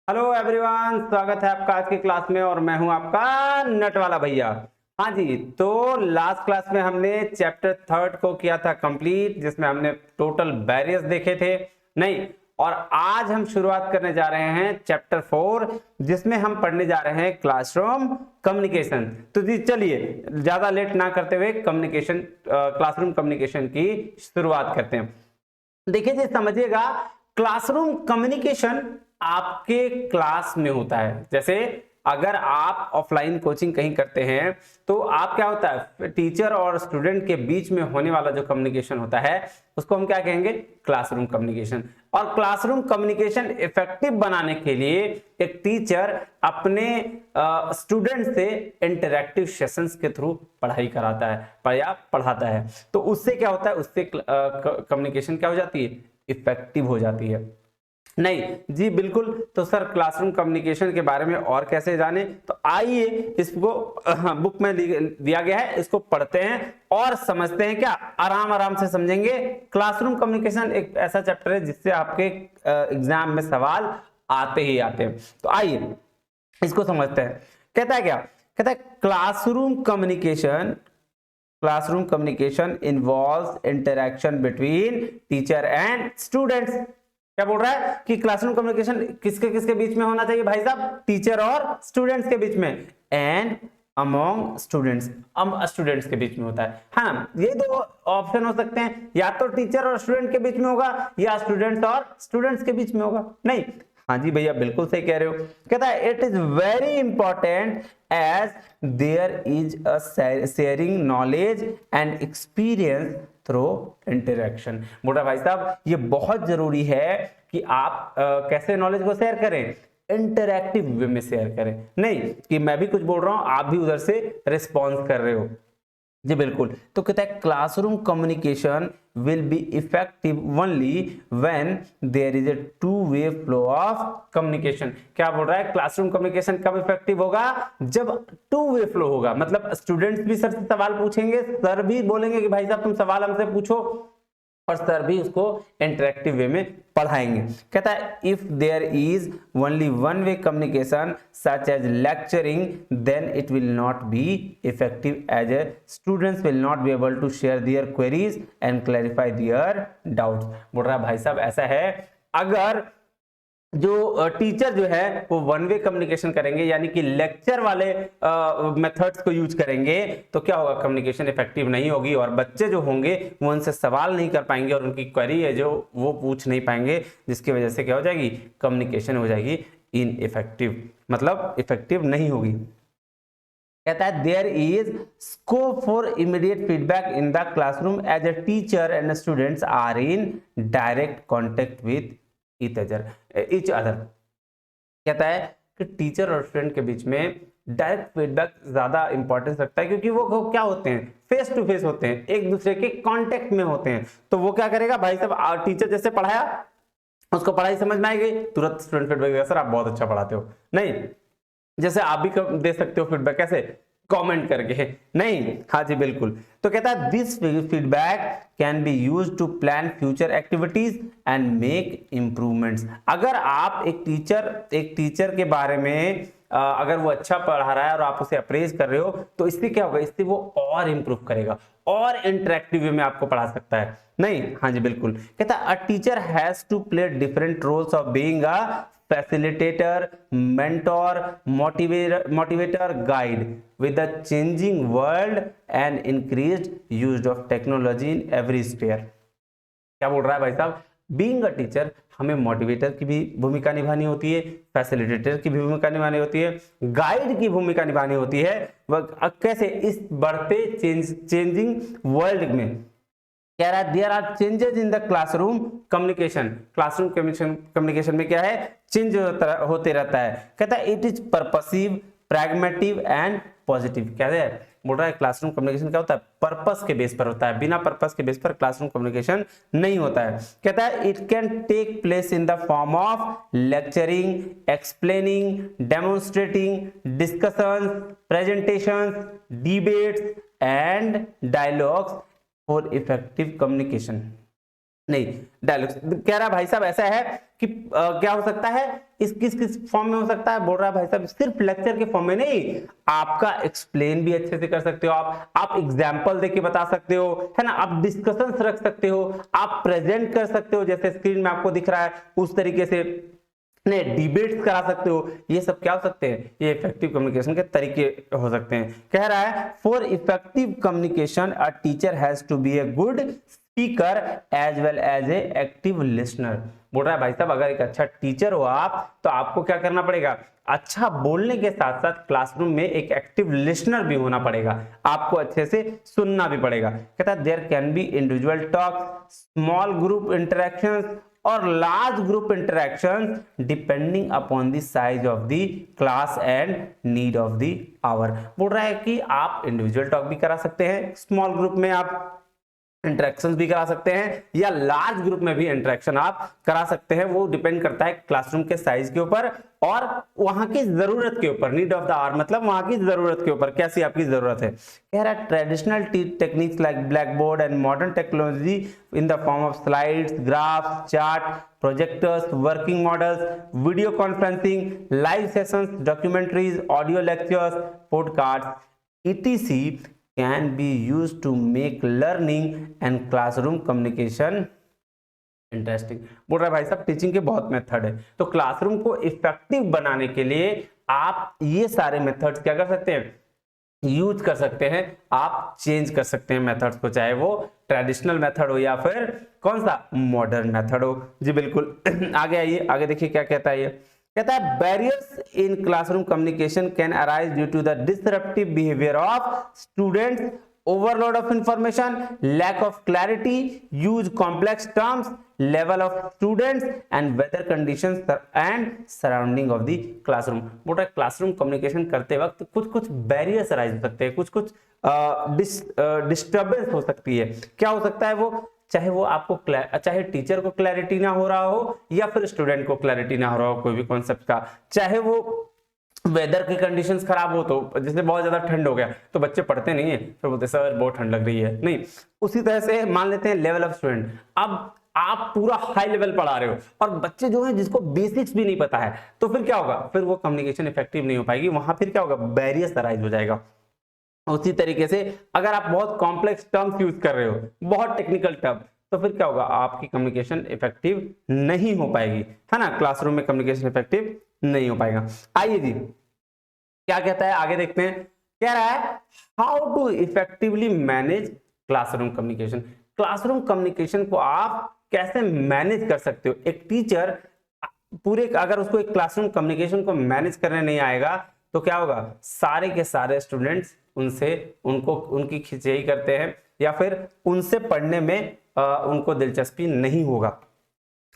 Hello everyone, स्वागत है आपका आज की क्लास में। और मैं हूं आपका नट वाला भैया। हाँ जी, तो लास्ट क्लास में हमने चैप्टर थर्ड को किया था कंप्लीट, जिसमें हमने टोटल बैरियर्स देखे थे नहीं। और आज हम शुरुआत करने जा रहे हैं चैप्टर फोर, जिसमें हम पढ़ने जा रहे हैं क्लासरूम कम्युनिकेशन। तो जी चलिए ज्यादा लेट ना करते हुए क्लासरूम कम्युनिकेशन की शुरुआत करते हैं। देखिए जी, समझिएगा, क्लासरूम कम्युनिकेशन आपके क्लास में होता है। जैसे अगर आप ऑफलाइन कोचिंग कहीं करते हैं तो आप क्या होता है, टीचर और स्टूडेंट के बीच में होने वाला जो कम्युनिकेशन होता है उसको हम क्या कहेंगे, क्लासरूम कम्युनिकेशन। और क्लासरूम कम्युनिकेशन इफेक्टिव बनाने के लिए एक टीचर अपने स्टूडेंट से इंटरैक्टिव सेशंस के थ्रू पढ़ाई कराता है या पढ़ाता है। तो उससे क्या होता है, उससे कम्युनिकेशन क्या हो जाती है, इफेक्टिव हो जाती है। नहीं जी बिल्कुल। तो सर क्लासरूम कम्युनिकेशन के बारे में और कैसे जाने, तो आइए इसको बुक में दिया गया है, इसको पढ़ते हैं और समझते हैं। क्या आराम आराम से समझेंगे। क्लासरूम कम्युनिकेशन एक ऐसा चैप्टर है जिससे आपके एग्जाम में सवाल आते ही आते हैं। तो आइए इसको समझते हैं। कहता है क्या, कहता है classroom communication involves interaction between teacher and students. क्या बोल रहा है कि क्लासरूम कम्युनिकेशन किसके किसके बीच में होना चाहिए भाई साहब, टीचर और स्टूडेंट्स के बीच में, एंड अमोंग स्टूडेंट्स के बीच में होता है। हाँ, ये दो ऑप्शन हो सकते हैं, या तो टीचर और स्टूडेंट के बीच में होगा या स्टूडेंट्स और स्टूडेंट्स के बीच में होगा। नहीं, हाँ जी भैया बिल्कुल सही कह रहे हो। कहता है it is very important as there is a sharing knowledge and experience through interaction. बोला भाई साहब ये बहुत जरूरी है कि आप कैसे नॉलेज को शेयर करें, इंटरैक्टिव वे में शेयर करें। नहीं कि मैं भी कुछ बोल रहा हूं आप भी उधर से रिस्पॉन्स कर रहे हो। जी बिल्कुल। तो कहता है classroom communication will be effective only when there is a two way flow of communication. क्या बोल रहा है, क्लासरूम कम्युनिकेशन कब इफेक्टिव होगा, जब टू वे फ्लो होगा। मतलब स्टूडेंट्स भी सर से सवाल पूछेंगे, सर भी बोलेंगे कि भाई साहब तुम सवाल हमसे पूछो, और सर भी उसको इंटरेक्टिव वे में पढ़ाएंगे। कहता है if there is only one way communication such as lecturing then it will not be effective as a students will not be able to share their queries and clarify their doubts. बोल रहा है भाई साहब ऐसा है, अगर जो teacher जो है वो वन वे कम्युनिकेशन करेंगे यानी कि लेक्चर वाले मेथड्स को यूज करेंगे, तो क्या होगा, कम्युनिकेशन इफेक्टिव नहीं होगी और बच्चे जो होंगे वो उनसे सवाल नहीं कर पाएंगे और उनकी क्वेरी है जो वो पूछ नहीं पाएंगे, जिसकी वजह से क्या हो जाएगी, कम्युनिकेशन हो जाएगी इनइफेक्टिव, मतलब इफेक्टिव नहीं होगी। कहता है there is scope for immediate feedback in the classroom as a teacher and students are in direct contact with each other. कहता है कि टीचर और स्टूडेंट के बीच में डायरेक्ट फीडबैक ज्यादा इंपॉर्टेंस रखता है, क्योंकि वो क्या होते हैं, फेस टू फेस होते हैं, एक दूसरे के कांटेक्ट में होते हैं। तो वो क्या करेगा भाई साहब, टीचर जैसे पढ़ाया उसको पढ़ाई समझ में आएगी, तुरंत स्टूडेंट फीडबैक देगा, सर आप बहुत अच्छा पढ़ाते हो। नहीं, जैसे आप भी दे सकते हो फीडबैक, कैसे, कमेंट करके। नहीं, हाँ जी बिल्कुल। तो कहता है this feedback can be used to plan future activities and make improvements. अगर आप एक टीचर के बारे में अगर वो अच्छा पढ़ा रहा है और आप उसे अप्रेज कर रहे हो, तो इससे क्या होगा, इससे वो और इंप्रूव करेगा और इंटरेक्टिव वे में आपको पढ़ा सकता है। नहीं, हाँ जी बिल्कुल। कहता है a teacher has to play different roles of being a facilitator, mentor, motivator, guide with the changing world and increased use of technology in every sphere। क्या बोल रहा है भाई साहब, बीइंग अ टीचर हमें मोटिवेटर की भी भूमिका निभानी होती है, फैसिलिटेटर की भी भूमिका निभानी होती है, गाइड की भूमिका निभानी होती है। वह कैसे, इस बढ़ते चेंजिंग वर्ल्ड में कह रहा है there are changes in the classroom communication. Classroom communication में क्या है, चेंज होते रहता है। कहता है it is purposive, pragmatic and positive. क्या है, बोल रहा है क्लासरूम कम्युनिकेशन क्या होता है, पर्पस के बेस पर होता है, बिना पर्पस के बेस पर क्लासरूम कम्युनिकेशन नहीं होता है। कहता है it can take place in the form of lecturing, explaining, demonstrating, discussion, presentation, debates and dialogues for effective communication. नहीं, डायलॉग कह रहा है भाई साहब ऐसा है कि क्या हो सकता है, इस किस फॉर्म में हो सकता है, बोल रहा है भाई साहब सिर्फ लेक्चर के फॉर्म में नहीं, आपका एक्सप्लेन भी अच्छे से कर सकते हो, आप एग्जांपल देके बता सकते हो, है ना, आप डिस्कशंस रख सकते हो, आप प्रेजेंट कर सकते हो, जैसे स्क्रीन में आपको दिख रहा है उस तरीके से ने डिबेट्स करा सकते हो। ये सब क्या हो सकते हैं, ये इफेक्टिव कम्युनिकेशन के तरीके हो सकते हैं। कह रहा है for effective communication a teacher has to be a good speaker as well as a active listener. बोल रहा है भाई साहब अगर एक अच्छा टीचर हो आप, तो आपको क्या करना पड़ेगा, अच्छा बोलने के साथ साथ क्लासरूम में एक एक्टिव लिसनर भी होना पड़ेगा, आपको अच्छे से सुनना भी पड़ेगा। कहता है there can be individual talk, small group interactions और large group interaction depending upon the size of the class and need of the hour. बोल रहा है कि आप इंडिविजुअल टॉक भी करा सकते हैं, स्मॉल ग्रुप में आप इंटरेक्शंस भी करा सकते हैं, या लार्ज ग्रुप में भी इंटरेक्शन आप करा सकते हैं। वो डिपेंड करता है क्लासरूम के साइज के ऊपर और वहां की जरूरत के ऊपर, नीड ऑफ द आवर मतलब वहां की जरूरत के ऊपर, कैसी आपकी जरूरत है। कह रहा है traditional techniques like black board and modern technology in the form of slides, graphs, chart, projectors, working models, video conferencing, live sessions, documentaries, audio lectures, podcast etc can be used to make learning and classroom communication interesting. बोल रहा है भाई साहब teaching के बहुत method है, तो classroom को इफेक्टिव बनाने के लिए आप ये सारे मेथड्स क्या कर सकते हैं, यूज कर सकते हैं, आप चेंज कर सकते हैं मेथड्स को, चाहे वो ट्रेडिशनल मेथड हो या फिर कौन सा मॉडर्न मेथड हो। जी बिल्कुल। आगे आइए, आगे देखिए क्या कहता है ये। कहता है barriers in classroom communication can arise due to the disruptive behaviour of students, overload of information, lack of clarity, use complex terms, level of students and weather conditions and surrounding of the classroom। बोल रहा है classroom communication करते वक्त कुछ कुछ barriers arise हो सकते हैं, कुछ कुछ डिस्टर्बेंस हो सकती है। क्या हो सकता है वो, चाहे वो आपको चाहे टीचर को क्लैरिटी ना हो रहा हो या फिर स्टूडेंट को क्लैरिटी ना हो रहा हो कोई भी कॉन्सेप्ट का, चाहे वो वेदर की कंडीशंस खराब हो, तो जैसे बहुत ज्यादा ठंड हो गया तो बच्चे पढ़ते नहीं है, फिर बोलते सर बहुत ठंड लग रही है, नहीं। उसी तरह से मान लेते हैं लेवल ऑफ स्टूडेंट, अब आप पूरा हाई लेवल पढ़ा रहे हो और बच्चे जो है जिसको बेसिक्स भी नहीं पता है, तो फिर क्या होगा, फिर वो कम्युनिकेशन इफेक्टिव नहीं हो पाएगी, वहां फिर क्या होगा, बैरियर्स अराइज हो जाएगा। उसी तरीके से अगर आप बहुत कॉम्प्लेक्स टर्म्स यूज कर रहे हो, बहुत टेक्निकल टर्म, तो फिर क्या होगा, आपकी कम्युनिकेशन इफेक्टिव नहीं हो पाएगी, है ना, क्लासरूम में कम्युनिकेशन इफेक्टिव नहीं हो पाएगा। आइए जी क्या कहता है आगे देखते हैं। कह रहा है how to effectively manage classroom communication. Classroom communication को आप कैसे मैनेज कर सकते हो। एक टीचर पूरे अगर उसको एक क्लासरूम कम्युनिकेशन को मैनेज करने नहीं आएगा तो क्या होगा, सारे के सारे स्टूडेंट्स उनकी खिंचाई करते हैं या फिर उनसे पढ़ने में उनको दिलचस्पी नहीं होगा।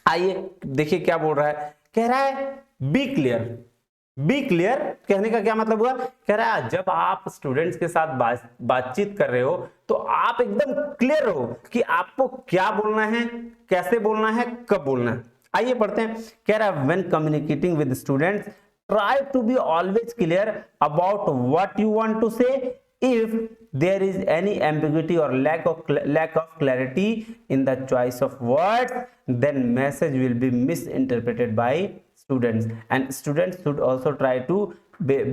आइए देखिए क्या बोल रहा है। कह रहा है बी क्लियर। बी क्लियर कहने का क्या मतलब हुआ, कह रहा है जब आप स्टूडेंट्स के साथ बातचीत कर रहे हो तो आप एकदम क्लियर रहो कि आपको क्या बोलना है, कैसे बोलना है, कब बोलना है। आइए पढ़ते हैं। कह रहा है when communicating with students try to be always clear about what you want to say. If there is any ambiguity or lack of clarity in the choice of words, then message will be misinterpreted by students, and students should also try to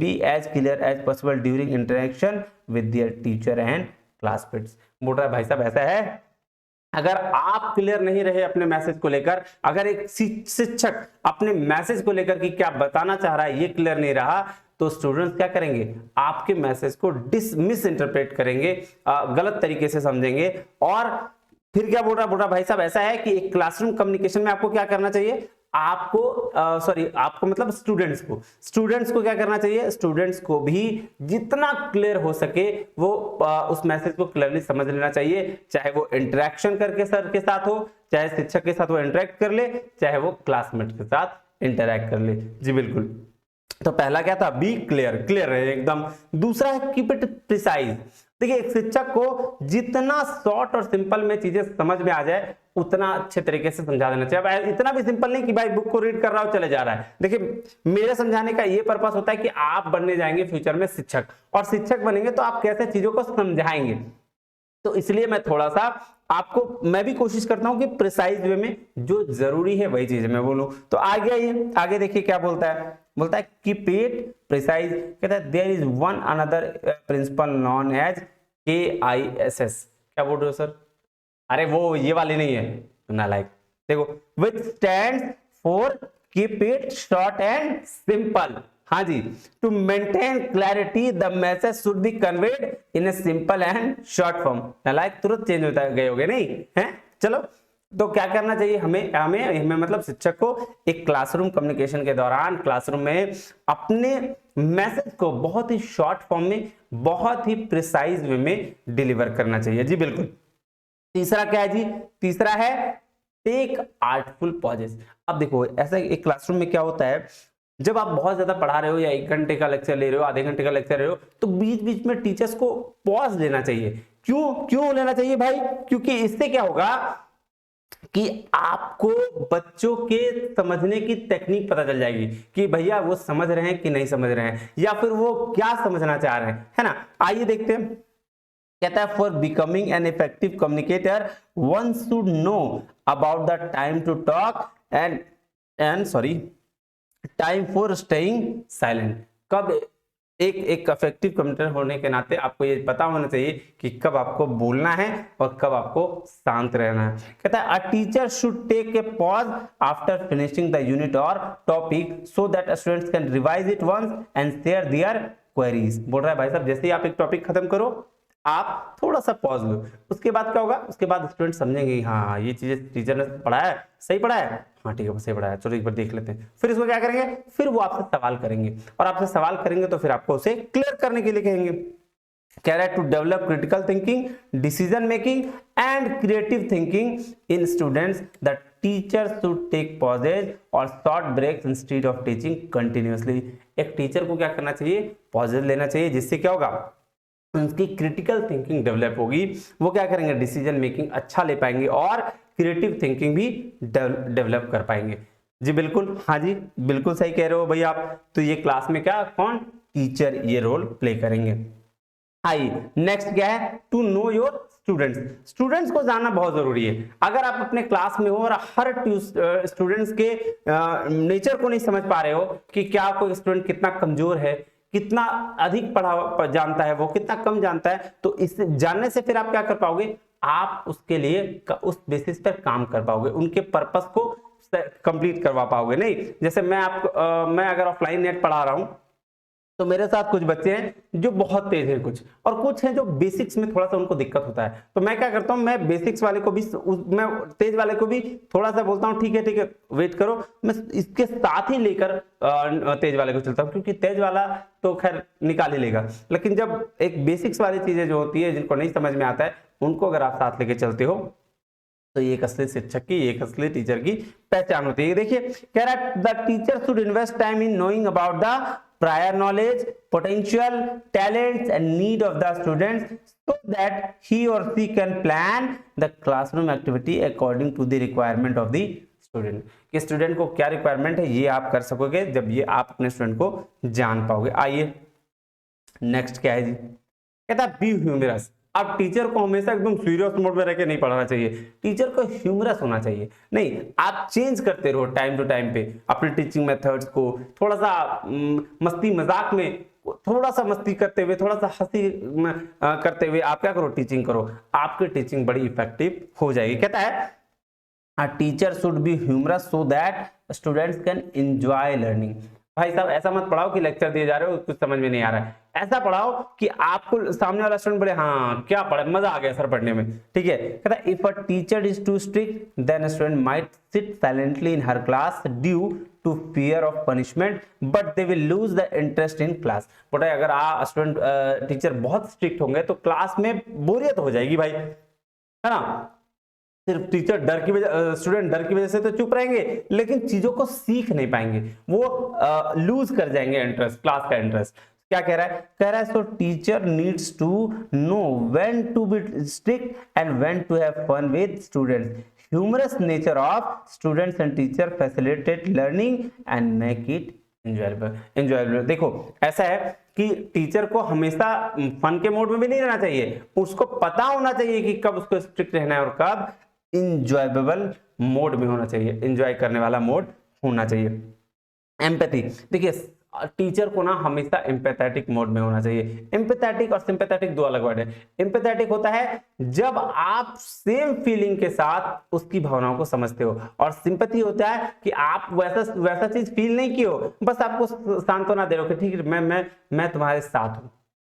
be as clear as possible during interaction with their teacher and classmates। बोल रहा है भाई साहब ऐसा है, अगर आप clear नहीं रहे अपने मैसेज को लेकर, अगर एक शिक्षक अपने मैसेज को लेकर कि क्या बताना चाह रहा है ये क्लियर नहीं रहा, तो स्टूडेंट्स क्या करेंगे, आपके मैसेज को मिस इंटरप्रेट करेंगे, गलत तरीके से समझेंगे। और फिर क्या बोल रहा भाई साहब ऐसा है कि एक क्लासरूम कम्युनिकेशन में आपको क्या करना चाहिए, आपको मतलब स्टूडेंट्स को क्या करना चाहिए, स्टूडेंट्स को भी जितना क्लियर हो सके वो उस मैसेज को क्लियरली समझ लेना चाहिए, चाहे वो इंटरेक्शन करके सर के साथ हो, चाहे शिक्षक के साथ वो इंटरेक्ट कर ले, चाहे वो क्लासमेट के साथ इंटरेक्ट कर ले। जी बिल्कुल। तो पहला क्या था, बी क्लियर रहे एकदम। दूसरा है कीप इट प्रिसाइज। देखिए एक शिक्षक को जितना शॉर्ट और सिंपल में चीजें समझ में आ जाए उतना अच्छे तरीके से समझा देना चाहिए। अब इतना भी सिंपल नहीं कि भाई बुक को रीड कर रहा हो चले जा रहा है। देखिए मेरे समझाने का ये पर्पस होता है कि आप बनने जाएंगे फ्यूचर में शिक्षक, और शिक्षक बनेंगे तो आप कैसे चीजों को समझाएंगे। तो इसलिए मैं थोड़ा सा आपको, मैं भी कोशिश करता हूं कि प्रिसाइज वे में जो जरूरी है वही चीज मैं बोलूं। तो आगे आइए, आगे देखिए क्या बोलता है, बोलता है कीप इट प्रिसाइज। कहता है there is one another principle known as KISS। क्या बोल रहे हो सर? अरे वो ये वाली नहीं है नालायक, देखो which stands for keep it short and simple. हाँ जी, to maintain clarity the message should be conveyed in a simple and short form. नालायक तुरंत चेंज होता गए होगे नहीं है? चलो, तो क्या करना चाहिए हमें हमें मतलब शिक्षक को एक क्लासरूम कम्युनिकेशन के दौरान क्लासरूम में अपने मैसेज को बहुत ही शॉर्ट फॉर्म में, बहुत ही प्रिसाइज वे में डिलीवर करना चाहिए। जी बिल्कुल। तीसरा क्या है जी? तीसरा है टेक आर्टफुल पॉजेस। अब देखो ऐसा एक क्लासरूम में क्या होता है, जब आप बहुत ज्यादा पढ़ा रहे हो या 1 घंटे का लेक्चर ले रहे हो, आधे घंटे का लेक्चर ले रहे हो, तो बीच बीच में टीचर्स को पॉज लेना चाहिए। क्यों लेना चाहिए भाई? क्योंकि इससे क्या होगा कि आपको बच्चों के समझने की टेक्निक पता चल जाएगी कि भैया वो समझ रहे हैं कि नहीं समझ रहे हैं, या फिर वो क्या समझना चाह रहे हैं, है ना? आइए देखते हैं। कहता है for becoming an effective communicator one should know about the time to talk and time for staying silent. कब एक इफेक्टिव कम्युनिकेटर होने के नाते आपको ये पता होना चाहिए कि कब आपको बोलना है और कब आपको शांत रहना है। कहता है a teacher should take a pause after finishing the unit और topic so that students can revise it once and share their queries. बोल रहा है भाई साहब जैसे ही आप एक टॉपिक खत्म करो, आप थोड़ा सा पॉज लो, उसके बाद क्या होगा, उसके बाद स्टूडेंट समझेंगे हाँ ये चीजें टीचर ने पढ़ाया, सही पढ़ाया, हाँ ठीक है सही पढ़ाया, चलो एक बार देख लेते हैं। फिर इसको क्या करेंगे, फिर वो आपसे सवाल करेंगे, और आपसे सवाल करेंगे तो फिर आपको उसे क्लियर करने के लिए कहेंगे। कह रहा है to develop critical thinking, decision making and creative thinking in students the teacher should take pauses और short breaks instead of teaching continuously. एक टीचर को क्या करना चाहिए, पॉजेज लेना चाहिए, जिससे क्या होगा उनकी क्रिटिकल थिंकिंग डेवलप होगी, वो क्या करेंगे डिसीजन मेकिंग अच्छा ले पाएंगे और क्रिएटिव थिंकिंग भी डेवलप कर पाएंगे। जी बिल्कुल, हाँ जी बिल्कुल सही कह रहे हो भैया आप। तो ये क्लास में क्या कौन, टीचर ये रोल प्ले करेंगे। आइए नेक्स्ट क्या है, to know your students. Students को जानना बहुत जरूरी है। अगर आप अपने क्लास में हो और हर स्टूडेंट्स के नेचर को नहीं समझ पा रहे हो कि क्या कोई स्टूडेंट कितना कमजोर है, कितना अधिक पढ़ा जानता है, वो कितना कम जानता है, तो इस जानने से फिर आप क्या कर पाओगे, आप उसके लिए उस बेसिस पर काम कर पाओगे, उनके पर्पस को कंप्लीट करवा पाओगे। नहीं जैसे मैं अगर ऑफलाइन नेट पढ़ा रहा हूं तो मेरे साथ कुछ बच्चे हैं जो बहुत तेज हैं कुछ, और कुछ हैं जो बेसिक्स में थोड़ा सा उनको दिक्कत होता है। तो मैं क्या करता हूं, मैं बेसिक्स वाले को भी, मैं तेज वाले को भी थोड़ा सा बोलता हूं ठीक है वेट करो, मैं इसके साथ ही लेकर तेज वाले को चलता हूं, क्योंकि तेज वाला तो खैर निकाल ही लेगा, लेकिन जब एक बेसिक्स वाली चीजें जो होती है जिनको नहीं समझ में आता है, उनको अगर आप साथ लेके चलते हो तो ये एक असली शिक्षक की, एक असली टीचर की पहचान होती है। देखिए कह रहा है the teacher should invest time in knowing about the prior knowledge, potential, talents and need of the students so that he or she can plan the classroom activity according to the requirement of the student। कि student को क्या requirement है ये आप कर सकोगे जब ये आप अपने स्टूडेंट को जान पाओगे। आइए नेक्स्ट क्या है जी, कहता है बी ह्यूमरस। अब टीचर को हमेशा एकदम सीरियस मोड में रहकर नहीं पढ़ाना चाहिए, टीचर को ह्यूमरस होना चाहिए। नहीं, आप चेंज करते रहो टाइम टू टाइम पे अपने टीचिंग मेथड्स को, थोड़ा सा मस्ती मजाक में, थोड़ा सा मस्ती करते हुए, थोड़ा सा हंसी करते हुए आप क्या करो, टीचिंग करो, आपकी टीचिंग बड़ी इफेक्टिव हो जाएगी। कहता है a teacher should be humorous so that students can enjoy learning। भाई साहब ऐसा मत पढ़ाओ कि लेक्चर दिए जा रहे हो कुछ समझ में नहीं आ रहा है, ऐसा पढ़ाओ कि आपको सामने वाला स्टूडेंट बोले हाँ क्या पढ़ा, मजा आ गया सर पढ़ने में, ठीक है। कहता है if a teacher is too strict then student might sit silently in her class due to fear of punishment but they will lose the interest in class. बोला अगर स्टूडेंट टीचर बहुत स्ट्रिक्ट होंगे तो क्लास में बोरियत हो जाएगी भाई, है ना। सिर्फ टीचर डर की वजह, स्टूडेंट डर की वजह से तो चुप रहेंगे, लेकिन चीजों को सीख नहीं पाएंगे, वो लूज कर जाएंगे इंटरेस्ट, क्लास का इंटरेस्ट। क्या कह रहा है, कह रहा है so teacher needs to know when to be strict and when to have fun with students. Humorous nature of students and teacher facilitate learning and make it enjoyable. देखो ऐसा है कि टीचर को हमेशा फन के मोड में भी नहीं रहना चाहिए, उसको पता होना चाहिए कि कब उसको स्ट्रिक्ट रहना है और कब इंजॉयबल मोड में होना चाहिए, एंजॉय करने वाला मोड होना चाहिए। एम्पैथी, देखिए टीचर को ना हमेशा एम्पैथेटिक मोड में होना चाहिए। एम्पैथेटिक और सिंपैथेटिक दो अलग वर्ड है। एम्पैथेटिक होता है जब आप सेम फीलिंग के साथ उसकी भावनाओं को समझते हो, और सिंपैथी होता है कि आप वैसा वैसा चीज फील नहीं किए हो, बस आपको सांत्वना दे रहे हो कि ठीक है मैं तुम्हारे साथ हूं,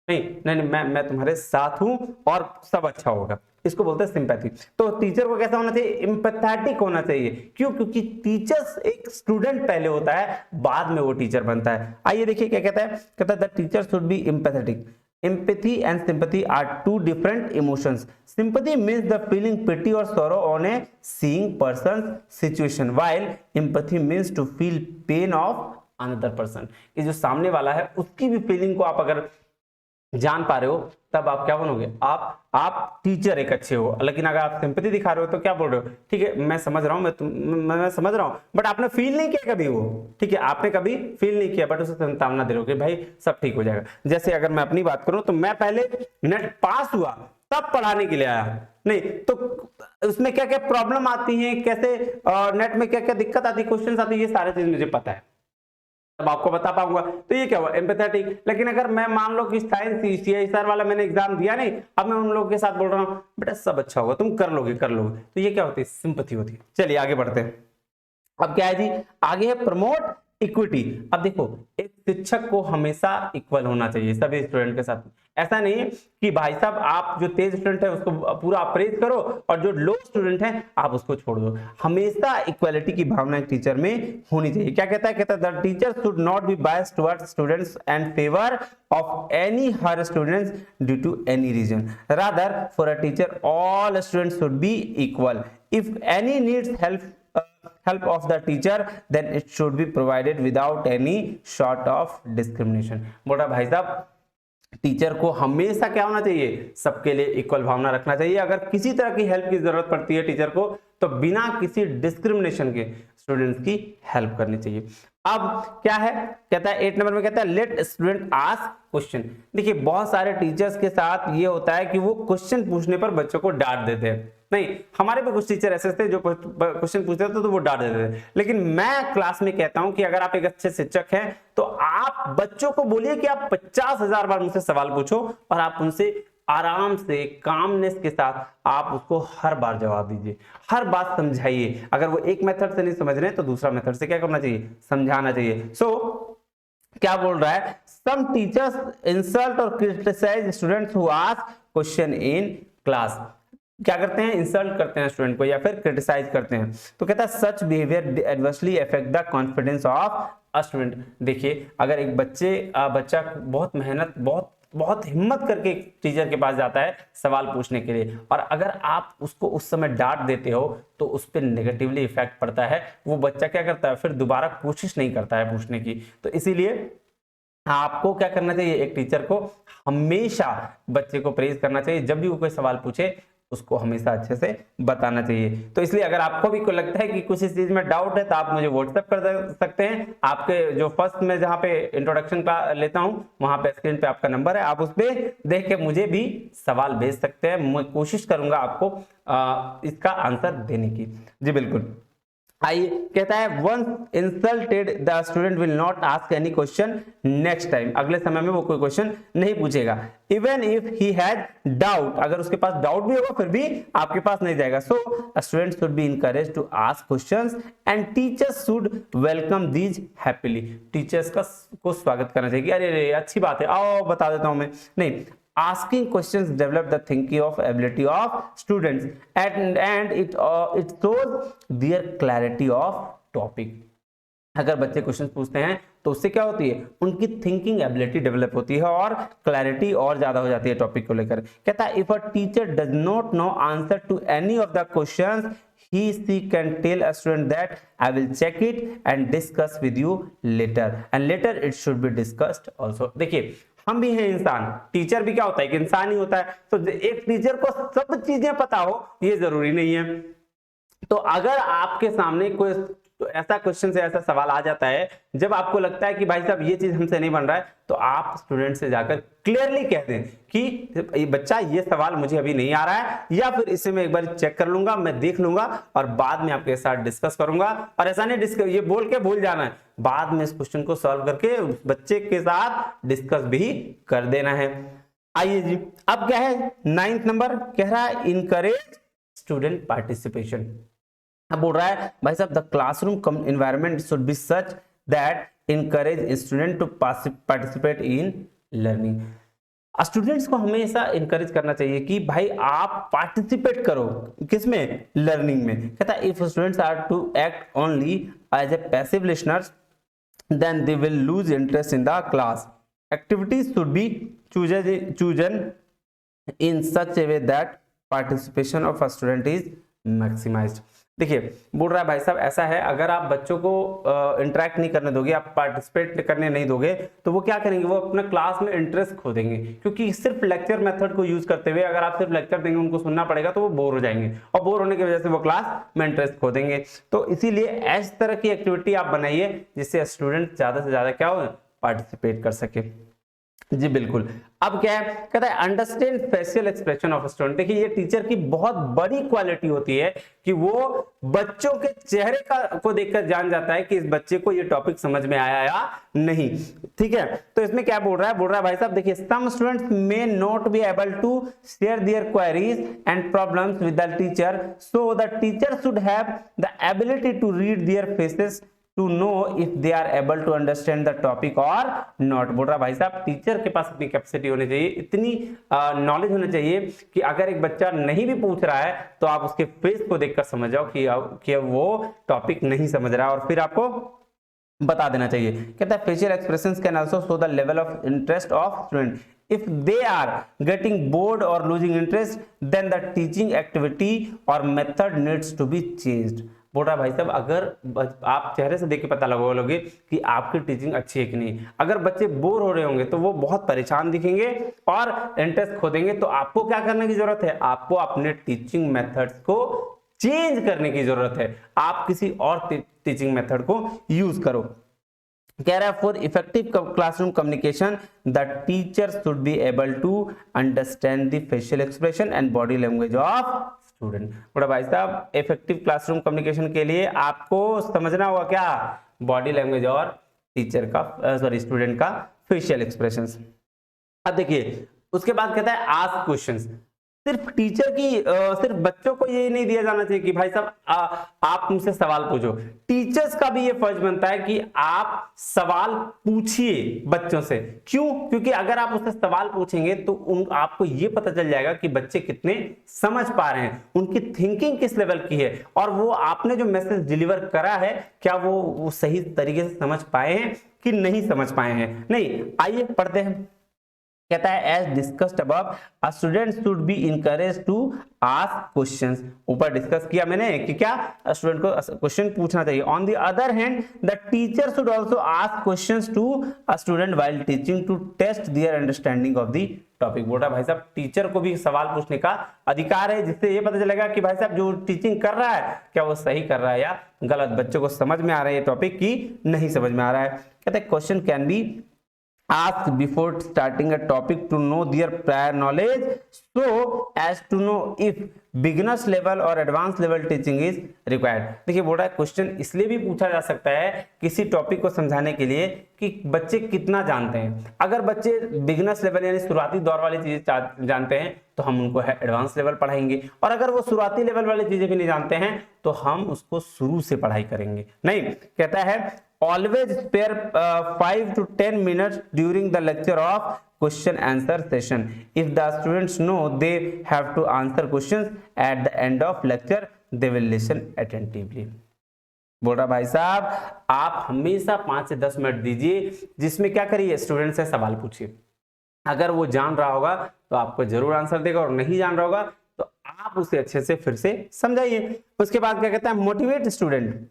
नहीं मैं तुम्हारे साथ हूं और सब अच्छा होगा, इसको बोलते हैं सिंपैथी। तो टीचर को कैसा होना चाहिए, एम्पैथेटिक होना चाहिए। क्यों? क्योंकि टीचर एक स्टूडेंट पहले होता है, बाद में वो टीचर बनता है। आइए देखिए क्या कहता है, कहता है the teacher should B empathetic. Empathy and sympathy are two different emotions. Sympathy means the feeling pity or sorrow on a seeing person's situation, while empathy means to feel pain of another person. ये जो सामने वाला है उसकी भी feeling को आप अगर जान पा रहे हो तब आप क्या बनोगे, आप टीचर एक अच्छे हो। लेकिन अगर आप सिंपैथी दिखा रहे हो तो क्या बोल रहे हो, ठीक है मैं समझ रहा हूं, मैं समझ रहा हूं, बट आपने फील नहीं किया कभी वो, ठीक है आपने कभी फील नहीं किया, बट उसे सांत्वना दे रहे हो कि भाई सब ठीक हो जाएगा। जैसे अगर मैं अपनी बात करूं तो मैं पहले नेट पास हुआ तब पढ़ाने के लिए आया, नहीं तो उसमें क्या क्या प्रॉब्लम आती है, कैसे नेट में क्या क्या दिक्कत आती है, क्वेश्चन आती है, ये सारे चीज मुझे पता है, तब आपको बता पाऊंगा। तो ये क्या हुआ, एम्पैथेटिक। लेकिन अगर मैं मान लो कि साइंस सीआईएसआर वाला मैंने एग्जाम दिया नहीं, अब मैं उन लोगों के साथ बोल रहा हूँ बेटा सब अच्छा होगा, तुम कर लोगे, तो ये क्या होती है, सिंपैथी होती है। चलिए आगे बढ़ते हैं। अब क्या है जी, आगे है प्रमोट इक्विटी। अब देखो एक शिक्षक को हमेशा इक्वल होना चाहिए सभी स्टूडेंट के साथ। ऐसा नहीं है कि भाई साहब आप जो तेज स्टूडेंट है उसको पूरा अप्रेज करो और जो लो स्टूडेंट है आप उसको छोड़ दो। हमेशा इक्वालिटी की भावना एक टीचर में होनी चाहिए। क्या कहता है, कहता है the teacher should not be biased towards students and favour of any her students due to any reason, rather for a teacher all students should be equal. If any needs help of the teacher then it should be provided without any sort of discrimination। बोला भाई साहब teacher को हमेशा क्या होना चाहिए, सबके लिए इक्वल भावना रखना चाहिए। अगर किसी तरह की हेल्प की जरूरत पड़ती है टीचर को तो बिना किसी डिस्क्रिमिनेशन के स्टूडेंट्स की हेल्प करनी चाहिए। अब क्या है, कहता है 8 नंबर में कहता है लेट स्टूडेंट आस्क क्वेश्चन। देखिए बहुत सारे टीचर्स के साथ ये होता है कि वो क्वेश्चन पूछने पर बच्चों को डांट देते हैं। नहीं, हमारे पे कुछ टीचर ऐसे थे जो क्वेश्चन पूछते थे तो वो डांट देते थे। लेकिन मैं क्लास में कहता हूं कि अगर आप एक अच्छे शिक्षक हैं तो आप बच्चों को बोलिए कि आप 50,000 बार मुझसे सवाल पूछो और आप उनसे आराम से कामनेस के साथ आप उसको हर बार जवाब दीजिए, हर बात समझाइए। अगर वो एक मेथड से नहीं समझ रहे हैं तो दूसरा मेथड से क्या करना चाहिए, समझाना चाहिए। सो क्या बोल रहा है, सम टीचर्स इंसल्ट और criticise students who ask question in class. क्या करते हैं, इंसल्ट करते हैं स्टूडेंट को या फिर क्रिटिसाइज करते हैं। तो कहता है सच behaviour adversely affect the confidence of a student. देखिए अगर एक बच्चा बहुत मेहनत बहुत हिम्मत करके टीचर के पास जाता है सवाल पूछने के लिए, और अगर आप उसको उस समय डांट देते हो तो उस पर नेगेटिवली इफेक्ट पड़ता है। वो बच्चा क्या करता है, फिर दोबारा कोशिश नहीं करता है पूछने की। तो इसीलिए आपको क्या करना चाहिए, एक टीचर को हमेशा बच्चे को प्रेज करना चाहिए। जब भी वो कोई सवाल पूछे उसको हमेशा अच्छे से बताना चाहिए। तो इसलिए अगर आपको भी कोई लगता है कि कुछ इस चीज में डाउट है तो आप मुझे व्हाट्सएप कर सकते हैं। आपके जो फर्स्ट में जहां पे इंट्रोडक्शन का लेता हूं वहां पे स्क्रीन पे आपका नंबर है, आप उस पर देख के मुझे भी सवाल भेज सकते हैं। मैं कोशिश करूंगा आपको इसका आंसर देने की। जी बिल्कुल। आइए कहता है once insulted the student will not ask any question next time. अगले समय में वो कोई क्वेश्चन नहीं पूछेगा। Even if he had doubt, अगर उसके पास डाउट भी होगा फिर भी आपके पास नहीं जाएगा। So students should be encouraged to ask questions and teachers should welcome these happily. Teachers को स्वागत करना चाहिए, अरे अच्छी बात है आओ बता देता हूं मैं, नहीं। Asking questions develop the thinking of ability of students and it shows their clarity of topic। अगर बच्चे क्वेश्चन पूछते हैं तो उससे क्या होती है, उनकी थिंकिंग एबिलिटी डेवलप होती है और क्लैरिटी और ज्यादा हो जाती है टॉपिक को लेकर। कहता है if a teacher does not know answer to any of the questions she can tell a student that I will check it and discuss with you later and later it should be discussed also। देखिए हम भी हैं इंसान, teacher भी क्या होता है कि इंसान ही होता है। तो एक टीचर को सब चीजें पता हो ये जरूरी नहीं है। तो अगर आपके सामने कोई तो ऐसा क्वेश्चन से ऐसा सवाल आ जाता है जब आपको लगता है कि भाई साहब ये चीज हमसे नहीं बन रहा है, तो आप स्टूडेंट से जाकर क्लियरली कह दें कि बच्चा ये सवाल मुझे अभी नहीं आ रहा है, या फिर इसे मैं एक बार चेक कर लूंगा, मैं देख लूंगा और बाद में आपके साथ डिस्कस करूंगा। और ऐसा नहीं डिस्कस ये बोल के भूल जाना है, बाद में इस क्वेश्चन को सॉल्व करके बच्चे के साथ डिस्कस भी कर देना है। आइए जी, अब क्या है 9th नंबर कह रहा है इनकरेज स्टूडेंट पार्टिसिपेशन। अब बोल रहा है भाई साहब the classroom environment should be such that encourage student to participate in learning. Students को हमेशा इनकरेज करना चाहिए कि भाई आप पार्टिसिपेट करो, किसमें, लर्निंग में। कहता है if students are to act only as a passive listeners then they will lose interest in the class. Activities should be chosen in such a way that participation of a student is maximized। देखिए बोल रहा है भाई साहब ऐसा है, अगर आप बच्चों को इंटरेक्ट नहीं करने दोगे, आप पार्टिसिपेट करने नहीं दोगे, तो वो क्या करेंगे, वो अपना क्लास में इंटरेस्ट खो देंगे। क्योंकि सिर्फ लेक्चर मेथड को यूज करते हुए अगर आप सिर्फ लेक्चर देंगे, उनको सुनना पड़ेगा, तो वो बोर हो जाएंगे और बोर होने की वजह से वो क्लास में इंटरेस्ट खो देंगे। तो इसीलिए इस तरह की एक्टिविटी आप बनाइए जिससे स्टूडेंट ज्यादा से ज्यादा क्या हो, पार्टिसिपेट कर सके। जी बिल्कुल। अब क्या है, कहता है understand facial expression of student. देखिए ये टीचर की बहुत बड़ी क्वालिटी होती है कि वो बच्चों के चेहरे को देखकर जान जाता है कि इस बच्चे को ये टॉपिक समझ में आया या नहीं। ठीक है, तो इसमें क्या बोल रहा है भाई साहब देखिए some students may not be able to share their queries and problems with the teacher, so the teacher should have the ability to read their faces to know if they are able to understand the topic or not। बोल रहा भाई साहब teacher के पास इतनी capacity होनी चाहिए, इतनी knowledge होनी चाहिए कि अगर एक बच्चा नहीं भी पूछ रहा है तो आप उसके फेस को देखकर समझ जाओ कि वो टॉपिक नहीं समझ रहा है, और फिर आपको बता देना चाहिए। कहता है facial expressions can also show the level of interest of student. If they are getting bored or losing interest, then the teaching activity or method needs to be changed। बोल रहा भाई साहब अगर आप चेहरे से देख के पता लगोगे कि आपकी टीचिंग अच्छी है कि नहीं। अगर बच्चे बोर हो रहे होंगे तो वो बहुत परेशान दिखेंगे और इंटरेस्ट खो देंगे। तो आपको क्या करने की जरूरत है, आपको अपने टीचिंग मेथड्स को चेंज करने की जरूरत है। आप किसी और टीचिंग मेथड को यूज करो। कह रहा है for effective classroom communication the teacher should be able to understand the facial expression and body language of student. बड़ा भाई साहब इफेक्टिव क्लासरूम कम्युनिकेशन के लिए आपको समझना होगा क्या, बॉडी लैंग्वेज और टीचर का स्टूडेंट का फेशियल एक्सप्रेशंस। अब देखिए उसके बाद कहता है आस्क क्वेश्चंस। सिर्फ टीचर की सिर्फ बच्चों को ये नहीं दिया जाना चाहिए कि भाई साहब आप मुझसे सवाल पूछो। टीचर्स का भी ये फर्ज बनता है कि आप सवाल पूछिए बच्चों से। क्यों? क्योंकि अगर आप उससे सवाल पूछेंगे तो आपको ये पता चल जाएगा कि बच्चे कितने समझ पा रहे हैं, उनकी थिंकिंग किस लेवल की है, और वो आपने जो मैसेज डिलीवर करा है क्या वो सही तरीके से समझ पाए हैं कि नहीं समझ पाए हैं। नहीं, आइए पढ़ते हैं। कहता है as discussed above a student should be encourage to ask questions. ऊपर डिस्कस किया मैंने कि क्या स्टूडेंट को क्वेश्चन पूछना चाहिए। On the other hand the teacher should also ask questions to a student while teaching to test their understanding of the topic. बोला भाई साहब टीचर को भी सवाल पूछने का अधिकार है, जिससे ये पता चलेगा कि भाई साहब जो टीचिंग कर रहा है क्या वो सही कर रहा है या गलत, बच्चों को समझ में आ रहा है ये टॉपिक की नहीं समझ में आ रहा है। कहते हैं question can be ask before starting a topic to know their prior knowledge so as to know if beginners level or advanced level teaching is required। देखिए बोल रहा है क्वेश्चन इसलिए भी पूछा जा सकता है किसी टॉपिक को समझाने के लिए कि बच्चे कितना जानते हैं। अगर बच्चे बिगिनर्स लेवल यानी शुरुआती दौर वाली चीजें जानते हैं तो हम उनको एडवांस लेवल पढ़ाएंगे, और अगर वो शुरुआती लेवल वाली चीजें भी नहीं जानते हैं तो हम उसको शुरू से पढ़ाई करेंगे। नहीं, कहता है always spare 5 to 10 minutes during the lecture of question answer session if the students know they have to answer questions at the end of lecture they will listen attentively। बोल रहा भाई साहब आप हमेशा 5 से 10 मिनट दीजिए जिसमें क्या करिए, स्टूडेंट से सवाल पूछिए। अगर वो जान रहा होगा तो आपको जरूर आंसर देगा, और नहीं जान रहा होगा तो आप उसे अच्छे से फिर से समझाइए। उसके बाद क्या कहता है मोटिवेट स्टूडेंट।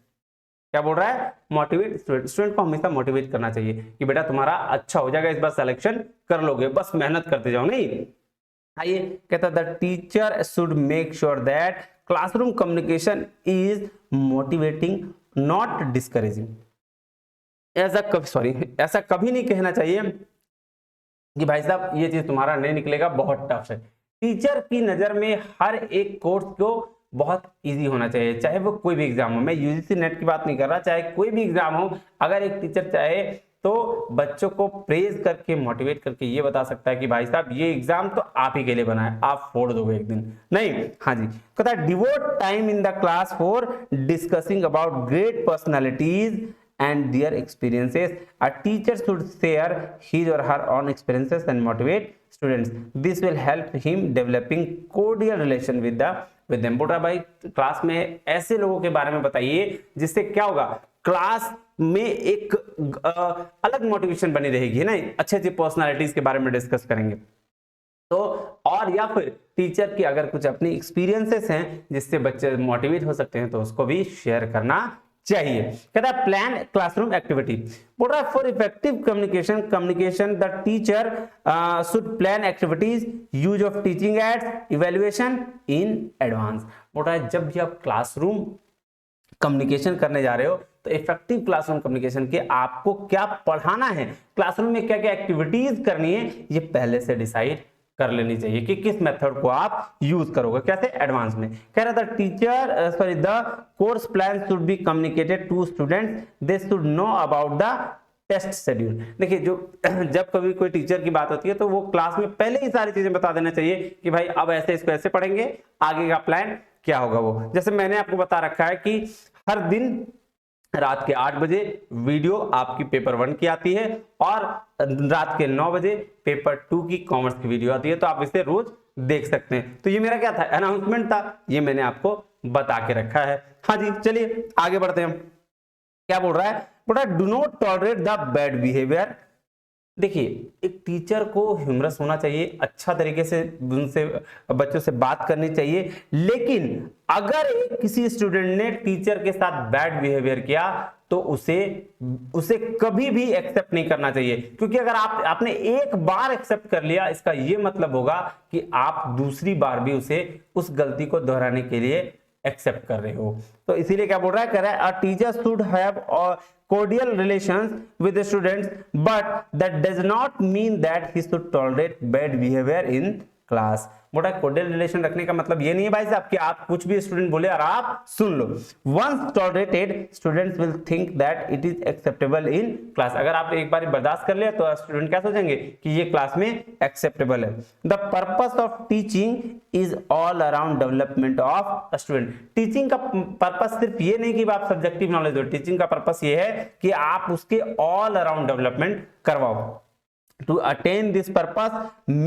क्या बोल रहा है, मोटिवेट स्टूडेंट को हमेशा मोटिवेट करना चाहिए कि बेटा तुम्हारा अच्छा हो जाएगा, इस बार सिलेक्शन कर लोगे, बस मेहनत करते जाओ। नहीं, आइए कहता है the teacher should make sure that classroom communication is motivating not discouraging. ऐसा कभी नहीं कहना चाहिए कि भाई साहब ये चीज तुम्हारा नहीं निकलेगा, बहुत टफ है। टीचर की नजर में हर एक कोर्स को बहुत इजी होना चाहिए, चाहे वो कोई भी एग्जाम हो। मैं यूजीसी नेट की बात नहीं कर रहा, चाहे कोई भी एग्जाम हो, अगर एक टीचर चाहे तो बच्चों को प्रेज करके मोटिवेट करके ये बता सकता है कि भाई साहब ये एग्जाम तो आप ही के लिए बना है, आप फोड़ दोगे एक दिन नहीं। हाँ जी, कहता है devote time in the class for discussing about great personalities and their experiences. A teacher should share his or her own experiences and motivate students. This will help him developing cordial relation with them. बोल रहा भाई class में ऐसे लोगों के बारे में बताइए जिससे क्या होगा, क्लास में एक अलग मोटिवेशन बनी रहेगी ना, अच्छे अच्छे पर्सनालिटीज के बारे में डिस्कस करेंगे तो। और या फिर टीचर की अगर कुछ अपनी एक्सपीरियंसेस हैं जिससे बच्चे मोटिवेट हो सकते हैं तो उसको भी शेयर करना चाहिए। कहता है प्लान क्लासरूम एक्टिविटी। बोल रहा है for effective communication the teacher should plan activities, use of teaching ads, evaluation in advance. बोल रहा है जब भी आप क्लासरूम कम्युनिकेशन करने जा रहे हो तो इफेक्टिव क्लासरूम कम्युनिकेशन के आपको क्या पढ़ाना है, क्लासरूम में क्या क्या एक्टिविटीज करनी है, ये पहले से डिसाइड कर लेनी चाहिए कि किस मेथड को आप यूज करोगे, कैसे एडवांस में। कह रहा था teacher the course plan should be communicated to students, they should know about the test schedule. देखिए जो जब कभी कोई टीचर की बात होती है तो वो क्लास में पहले ही सारी चीजें बता देना चाहिए कि भाई अब ऐसे इसको ऐसे पढ़ेंगे, आगे का प्लान क्या होगा वो। जैसे मैंने आपको बता रखा है कि हर दिन रात के 8 बजे वीडियो आपकी पेपर 1 की आती है और रात के 9 बजे पेपर 2 की कॉमर्स की वीडियो आती है, तो आप इसे रोज देख सकते हैं। तो ये मेरा क्या था, अनाउंसमेंट था, ये मैंने आपको बता के रखा है। हाँ जी चलिए आगे बढ़ते हैं। क्या बोल रहा है, बोल रहा है do not tolerate the bad behaviour. देखिए एक टीचर को ह्यूमरस होना चाहिए, अच्छा तरीके से उनसे बच्चों से बात करनी चाहिए, लेकिन अगर किसी स्टूडेंट ने टीचर के साथ बैड बिहेवियर किया तो उसे कभी भी एक्सेप्ट नहीं करना चाहिए। क्योंकि अगर आपने एक बार एक्सेप्ट कर लिया, इसका यह मतलब होगा कि आप दूसरी बार भी उसे उस गलती को दोहराने के लिए एक्सेप्ट कर रहे हो। तो इसीलिए क्या बोल रहा है, कह रहा है a teacher should have cordial relations with the students, but that does not mean that he should tolerate bad behavior in class। मोटा कोडियल रिलेशन रखने का मतलब ये नहीं है भाई साहब कि आप कुछ भी स्टूडेंट बोले और आप सुन लो। Once tolerated students will think that it is acceptable in class. अगर आप एक बार बर्दाश्त कर लिया तो स्टूडेंट क्या सोचेंगे कि ये क्लास में एक्सेप्टेबल है। The purpose of teaching is all around development of student. Teaching का पर्पस सिर्फ ये नहीं कि आप सब्जेक्टिव नॉलेज हो, टीचिंग का पर्पस ये है कि आप उसके ऑल अराउंड डेवलपमेंट करवाओ। To attain this purpose,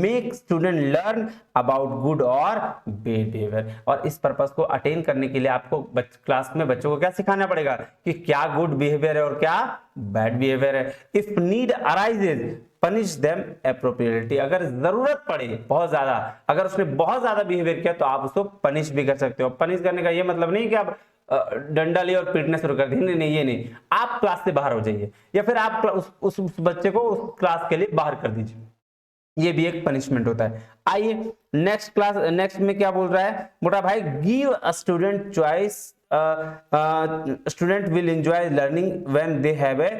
make student learn about good or bad behavior। और इस पर्पस को अटेन करने के लिए आपको क्लास में बच्चों को क्या सिखाना पड़ेगा कि क्या गुड बिहेवियर है और क्या बैड बिहेवियर है। If need arises punish them appropriately. अगर जरूरत पड़े बहुत ज्यादा, अगर उसने बहुत ज्यादा बिहेवियर किया तो आप उसको पनिश भी कर सकते हो। पनिश करने का ये मतलब नहीं कि आप डंडा लिए और पीटने शुरू कर दिए, नहीं ये नहीं, आप क्लास से बाहर हो जाइए या फिर आप उस बच्चे को उस क्लास के लिए बाहर कर दीजिए, ये भी एक पनिशमेंट होता है। आइए नेक्स्ट में क्या बोल रहा है, मोटा भाई give a student choice, student will enjoy learning when they have a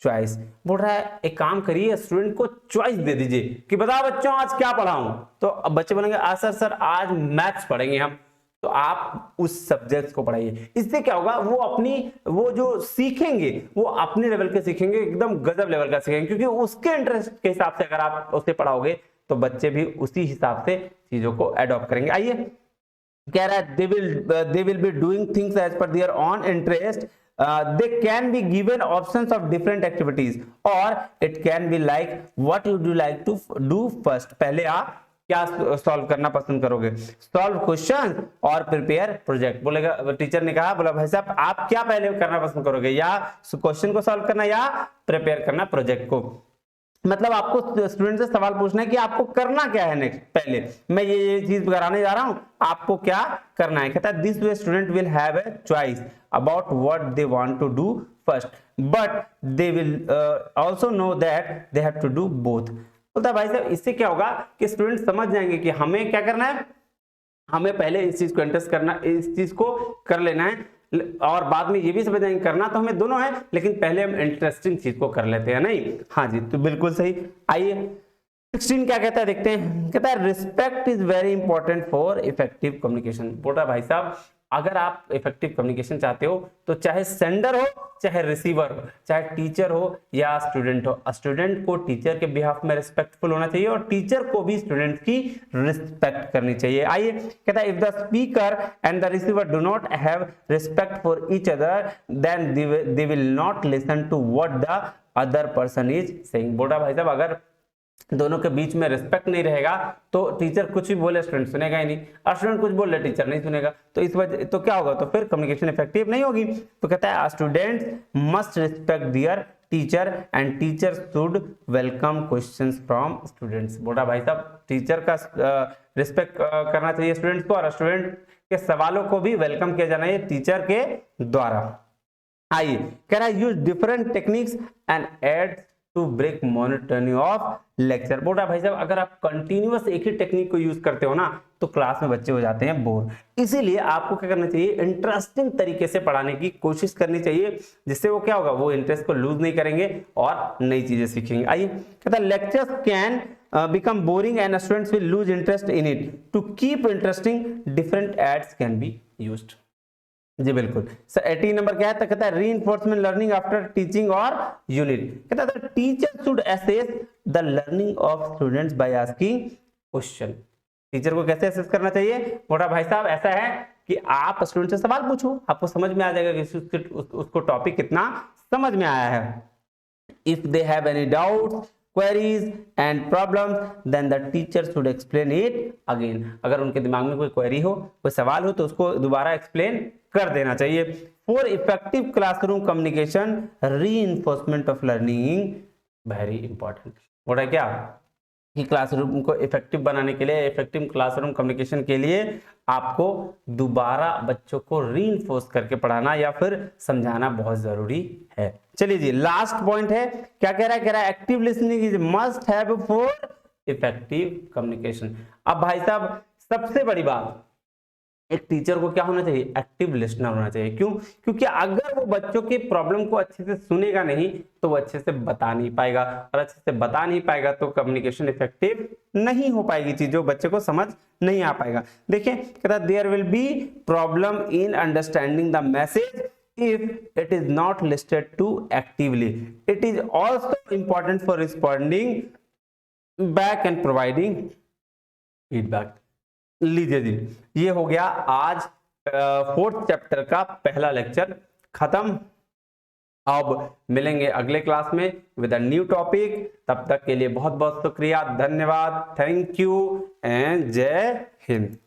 choice. बोल रहा है एक काम करिए, स्टूडेंट को चॉइस दे दीजिए कि बताओ बच्चों आज क्या पढ़ाऊं, तो अब बच्चे बोलेंगे सर आज मैथ्स पढ़ेंगे हम, तो आप उस सब्जेक्ट को पढ़ाइए। इससे क्या होगा, वो जो सीखेंगे वो अपने लेवल के सीखेंगे, एकदम गजब लेवल का सीखेंगे, क्योंकि उसके इंटरेस्ट के हिसाब से अगर आप उसे पढ़ाओगे तो बच्चे भी उसी हिसाब से चीजों को एडॉप्ट करेंगे। आइए कह रहा है they will be doing things as per their own interest, they can be given options of different activities or it can be like what would you like to do first। पहले आप क्या solve करना पसंद करोगे, solve question और prepare project. बोलेगा teacher ने कहा, बोला भाई साहब आप क्या पहले करना पसंद करोगे, या क्वेश्चन को सॉल्व करना या प्रिपेयर करना प्रोजेक्ट को। मतलब आपको स्टूडेंट से सवाल पूछना है कि आपको करना क्या है नेक्स्ट, पहले मैं ये चीज कराने जा रहा हूं, आपको क्या करना है। कहता है this way student will have a choice about what they want to do first, but they will also know that they have to do both. बोलता है भाई साहब इससे क्या होगा कि स्टूडेंट समझ जाएंगे कि हमें क्या करना है, हमें पहले इस चीज को इंटरेस्ट करना, इस चीज को कर लेना है, और बाद में ये भी समझ जाएंगे करना तो हमें दोनों है, लेकिन पहले हम इंटरेस्टिंग चीज को कर लेते हैं, नहीं? हाँ जी, तो बिल्कुल सही। आइए 16 क्या कहता है देखते हैं। कहता है respect is very important for effective communication. बोला भाई साहब अगर आप इफेक्टिव कम्युनिकेशन चाहते हो तो चाहे सेंडर हो चाहे रिसीवर हो, चाहे टीचर हो या स्टूडेंट हो, स्टूडेंट को टीचर के बिहाफ में रिस्पेक्टफुल होना चाहिए और टीचर को भी स्टूडेंट की रिस्पेक्ट करनी चाहिए। आइए कहता है if the speaker and the receiver do not have respect for each other then they will not listen to what the other person is saying. बोला भाई साहब अगर दोनों के बीच में रिस्पेक्ट नहीं रहेगा तो टीचर कुछ भी बोले स्टूडेंट सुनेगा ही नहीं, और स्टूडेंट कुछ बोले टीचर नहीं सुनेगा, तो इस वजह तो क्या होगा, तो फिर कम्युनिकेशन इफेक्टिव नहीं होगी। तो कहता है students must respect there teacher and teacher should welcome questions from students. बोला भाई साहब टीचर का रिस्पेक्ट करना चाहिए स्टूडेंट्स को, और स्टूडेंट के सवालों को भी वेलकम किया जाना है टीचर के द्वारा। आइए कह रहा है use different techniques and aid to break monotony of lecture. बोला भाई साहब अगर आप कंटिन्यूअस एक ही टेक्निक को यूज करते हो ना तो क्लास में बच्चे हो जाते हैं बोर, इसीलिए आपको क्या करना चाहिए, इंटरेस्टिंग तरीके से पढ़ाने की कोशिश करनी चाहिए, जिससे वो क्या होगा, वो इंटरेस्ट को लूज नहीं करेंगे और नई चीजें सीखेंगे। आइए कहता है lectures can become boring and students will lose interest in it. To keep interesting, different ads can be used. जी बिल्कुल सर। 18 नंबर क्या है, तो कहता है रीइंफोर्समेंट लर्निंग आफ्टर टीचिंग और यूनिट। कहता है teacher should assess the learning of students by asking question. Teacher को कैसे असेस करना चाहिए, मोटा भाई साहब ऐसा है कि आप स्टूडेंट से सवाल पूछो, आपको समझ में आ जाएगा कि उसको टॉपिक कितना समझ में आया है। If they have any doubts queries and problems then the teacher should explain it again। अगर उनके दिमाग में कोई क्वेरी हो, कोई सवाल हो, तो उसको दोबारा एक्सप्लेन कर देना चाहिए। For effective classroom communication reinforcement of learning very important. बोला क्या कि क्लासरूम को इफेक्टिव बनाने के लिए, इफेक्टिव क्लासरूम कम्युनिकेशन के लिए आपको दोबारा बच्चों को रीइंफोर्स करके पढ़ाना या फिर समझाना बहुत जरूरी है। चलिए जी लास्ट पॉइंट है, क्या कह रहा है, कह रहा है active listening is must have for effective communication. अब भाई साहब सबसे बड़ी बात, एक टीचर को क्या होना चाहिए, एक्टिव लिसनर होना चाहिए। क्यों? क्योंकि अगर वो बच्चों के प्रॉब्लम को अच्छे से सुनेगा नहीं तो वो अच्छे से बता नहीं पाएगा, और अच्छे से बता नहीं पाएगा तो कम्युनिकेशन इफेक्टिव नहीं हो पाएगी, चीजों बच्चे को समझ नहीं आ पाएगा। देखिए कहता there will be problem in understanding the message if it is not listed to actively. It is also important for responding back and providing feedback. लीजिए जी ये हो गया आज 4th चैप्टर का पहला लेक्चर खत्म। अब मिलेंगे अगले क्लास में विद अ न्यू टॉपिक। तब तक के लिए बहुत बहुत शुक्रिया, धन्यवाद, थैंक यू एंड जय हिंद।